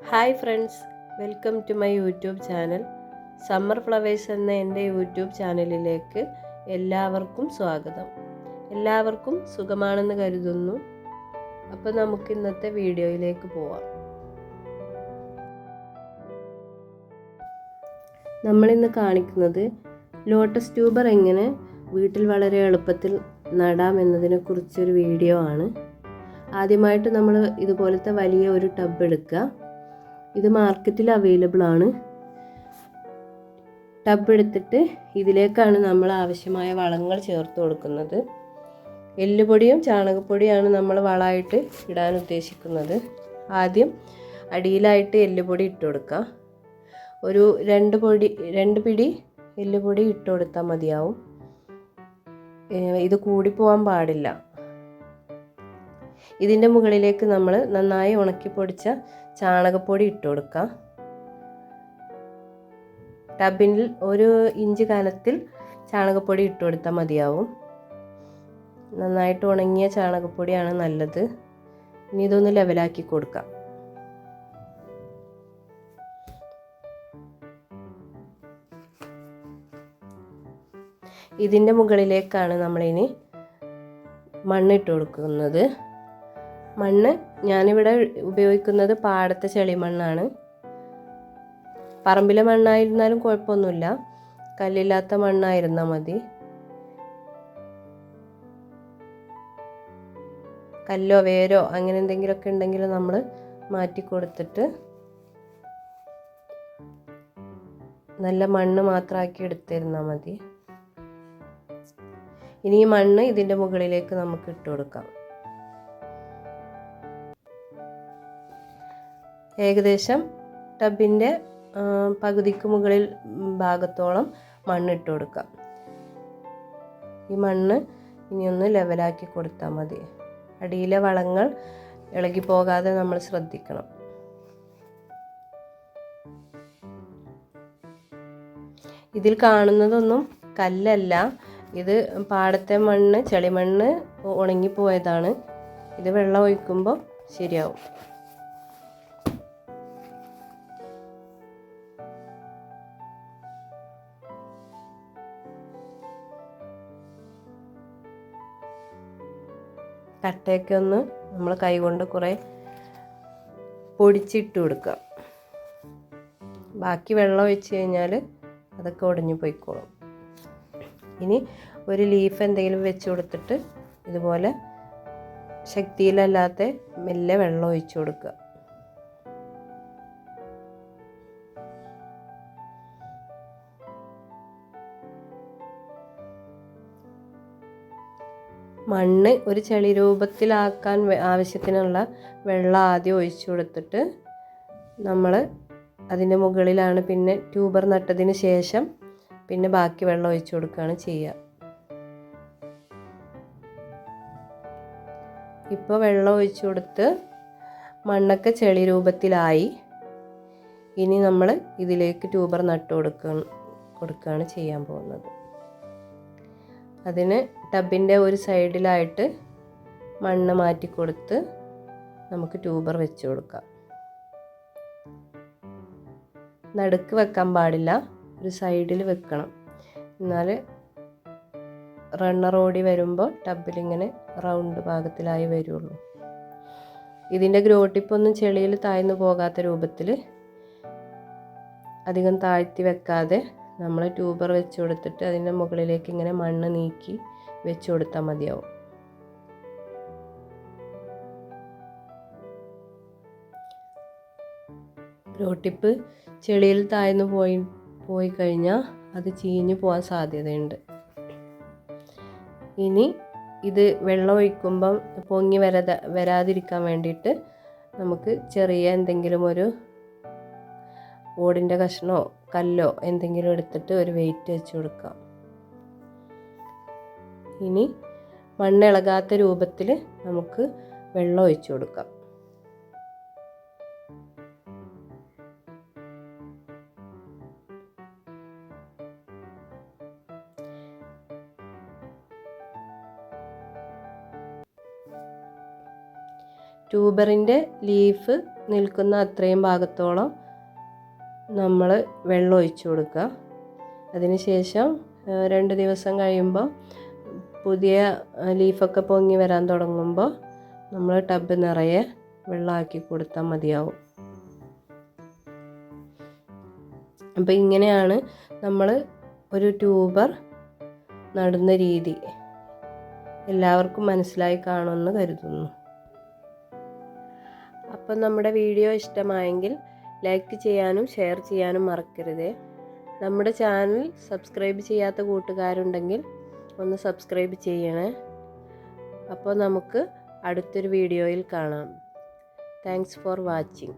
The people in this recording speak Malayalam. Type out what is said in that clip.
Hi friends, welcome to my YouTube channel. Summer flowers എന്ന എൻ്റെ യൂട്യൂബ് ചാനലിലേക്ക് എല്ലാവർക്കും സ്വാഗതം. എല്ലാവർക്കും സുഖമാണെന്ന് കരുതുന്നു. അപ്പോൾ നമുക്ക് ഇന്നത്തെ വീഡിയോയിലേക്ക് പോവാം. നമ്മളിന്ന് കാണിക്കുന്നത് ലോട്ടസ് ട്യൂബർ എങ്ങനെ വീട്ടിൽ വളരെ എളുപ്പത്തിൽ നടാം എന്നതിനെക്കുറിച്ചൊരു വീഡിയോ ആണ്. ആദ്യമായിട്ട് നമ്മൾ ഇതുപോലത്തെ വലിയ ഒരു ടബ് എടുക്കുക. ഇത് മാർക്കറ്റിൽ അവൈലബിൾ ആണ്. ടബ് എടുത്തിട്ട് ഇതിലേക്കാണ് നമ്മൾ ആവശ്യമായ വളങ്ങൾ ചേർത്ത് കൊടുക്കുന്നത്. എല്ലുപൊടിയും ചാണകപ്പൊടിയാണ് നമ്മൾ വളമായിട്ട് ഇടാൻ ഉദ്ദേശിക്കുന്നത്. ആദ്യം അടിയിലായിട്ട് എല്ലുപൊടി ഇട്ട് കൊടുക്കുക. ഒരു രണ്ട് പിടി എല്ലുപൊടി ഇട്ട് കൊടുത്താൽ മതിയാവും. ഇത് കൂടിപ്പോവാൻ പാടില്ല. ഇതിൻ്റെ മുകളിലേക്ക് നമ്മൾ നന്നായി ഉണക്കി പൊടിച്ച ചാണകപ്പൊടി ഇട്ട് കൊടുക്കുക. ടബിൽ 1 ഇഞ്ച് കനത്തിൽ ചാണകപ്പൊടി ഇട്ട് കൊടുത്താൽ മതിയാവും. നന്നായിട്ട് ഉണങ്ങിയ ചാണകപ്പൊടിയാണ് നല്ലത്. ഇനി ഇതൊന്ന് ലെവലാക്കി കൊടുക്കാം. ഇതിൻ്റെ മുകളിലേക്കാണ് നമ്മളിനി മണ്ണിട്ട് കൊടുക്കുന്നത്. മണ്ണ് ഞാനിവിടെ ഉപയോഗിക്കുന്നത് പാടത്തെ ചെളിമണ്ണാണ്. പറമ്പിലെ മണ്ണായിരുന്നാലും കുഴപ്പമൊന്നുമില്ല, കല്ലില്ലാത്ത മണ്ണായിരുന്നാൽ മതി. കല്ലോ വേരോ അങ്ങനെ എന്തെങ്കിലുമൊക്കെ ഉണ്ടെങ്കിൽ നമ്മൾ മാറ്റി കൊടുത്തിട്ട് നല്ല മണ്ണ് മാത്രമാക്കി എടുത്തിരുന്നാൽ മതി. ഇനി ഈ മണ്ണ് ഇതിൻ്റെ മുകളിലേക്ക് നമുക്ക് ഇട്ട് കൊടുക്കാം. ഏകദേശം ടബിൻ്റെ പകുതിക്ക് മുകളിൽ ഭാഗത്തോളം മണ്ണിട്ട് കൊടുക്കാം. ഈ മണ്ണ് ഇനി ഒന്ന് ലെവലാക്കി കൊടുത്താൽ മതി. അടിയിലെ വളങ്ങൾ ഇളകി പോകാതെ നമ്മൾ ശ്രദ്ധിക്കണം. ഇതിൽ കാണുന്നതൊന്നും കല്ലല്ല, ഇത് പാടത്തെ മണ്ണ്, ചെളിമണ്ണ് ഉണങ്ങിപ്പോയതാണ്. ഇത് വെള്ളം ഒഴിക്കുമ്പോൾ ശരിയാവും. കട്ടയൊക്കെ ഒന്ന് നമ്മൾ കൈകൊണ്ട് കുറേ പൊടിച്ചിട്ട് കൊടുക്കുക. ബാക്കി വെള്ളം ഒഴിച്ച് കഴിഞ്ഞാൽ അതൊക്കെ ഉടഞ്ഞു പോയിക്കോളും. ഇനി ഒരു ലീഫ് എന്തെങ്കിലും വെച്ച് കൊടുത്തിട്ട് ഇതുപോലെ ശക്തിയിലല്ലാത്ത മെല്ലെ വെള്ളം ഒഴിച്ചു കൊടുക്കുക. മണ്ണ് ഒരു ചെളി രൂപത്തിലാക്കാൻ ആവശ്യത്തിനുള്ള വെള്ളം ആദ്യം ഒഴിച്ചു കൊടുത്തിട്ട് നമ്മൾ അതിൻ്റെ മുകളിലാണ് പിന്നെ ട്യൂബർ നട്ടതിന് ശേഷം പിന്നെ ബാക്കി വെള്ളം ഒഴിച്ചു കൊടുക്കുകയാണ് ചെയ്യുക. ഇപ്പോൾ വെള്ളം ഒഴിച്ചു കൊടുത്ത് മണ്ണൊക്കെ ചെളി രൂപത്തിലായി. ഇനി നമ്മൾ ഇതിലേക്ക് ട്യൂബർ നട്ട് കൊടുക്കുകയാണ് ചെയ്യാൻ പോകുന്നത്. അതിന് ടബിൻ്റെ ഒരു സൈഡിലായിട്ട് മണ്ണ് മാറ്റി കൊടുത്ത് നമുക്ക് ട്യൂബർ വെച്ച് കൊടുക്കാം. നടുക്ക് വെക്കാൻ പാടില്ല, ഒരു സൈഡിൽ വെക്കണം. എന്നാൽ റണ്ണർ ഓടി വരുമ്പോൾ ടബിലിങ്ങനെ റൗണ്ട് ഭാഗത്തിലായി വരുള്ളൂ. ഇതിൻ്റെ ഗ്രോട്ടിപ്പൊന്നും ചെളിയിൽ താഴ്ന്നു പോകാത്ത രൂപത്തിൽ അധികം താഴ്ത്തി വെക്കാതെ നമ്മൾ ട്യൂബർ വെച്ച് കൊടുത്തിട്ട് അതിൻ്റെ മുകളിലേക്ക് ഇങ്ങനെ മണ്ണ് നീക്കി വെച്ച് കൊടുത്താൽ മതിയാവും. ഗ്രോട്ടിപ്പ് ചെളിയിൽ താഴ്ന്നു പോയി കഴിഞ്ഞാൽ അത് ചീഞ്ഞു പോകാൻ സാധ്യതയുണ്ട്. ഇനി ഇത് വെള്ളം ഒഴിക്കുമ്പം പൊങ്ങി വരാതിരിക്കാൻ വേണ്ടിയിട്ട് നമുക്ക് ചെറിയ എന്തെങ്കിലും ഒരു ഓടിൻ്റെ കഷ്ണമോ കല്ലോ എന്തെങ്കിലും എടുത്തിട്ട് ഒരു വെയിറ്റ് വെച്ച് കൊടുക്കാം. ഇനി മണ്ണിളകാത്ത രൂപത്തിൽ നമുക്ക് വെള്ളം ഒഴിച്ചു കൊടുക്കാം. ട്യൂബറിൻ്റെ ലീഫ് നിൽക്കുന്ന അത്രയും ഭാഗത്തോളം നമ്മൾ വെള്ളം ഒഴിച്ചു കൊടുക്കുക. അതിനുശേഷം 2 ദിവസം കഴിയുമ്പോൾ പുതിയ ലീഫൊക്കെ പൊങ്ങി വരാൻ തുടങ്ങുമ്പോൾ നമ്മൾ ടബ് നിറയെ വെള്ളമാക്കി കൊടുത്താൽ മതിയാവും. അപ്പോൾ ഇങ്ങനെയാണ് നമ്മൾ ഒരു ട്യൂബർ നടുന്ന രീതി. എല്ലാവർക്കും മനസ്സിലായി കാണുമെന്ന് കരുതുന്നു. അപ്പം നമ്മുടെ വീഡിയോ ഇഷ്ടമായെങ്കിൽ ലൈക്ക് ചെയ്യാനും ഷെയർ ചെയ്യാനും മറക്കരുത്. നമ്മുടെ ചാനൽ സബ്സ്ക്രൈബ് ചെയ്യാത്ത കൂട്ടുകാരുണ്ടെങ്കിൽ ഒന്ന് സബ്സ്ക്രൈബ് ചെയ്യണേ. അപ്പോൾ നമുക്ക് അടുത്തൊരു വീഡിയോയിൽ കാണാം. Thanks for watching.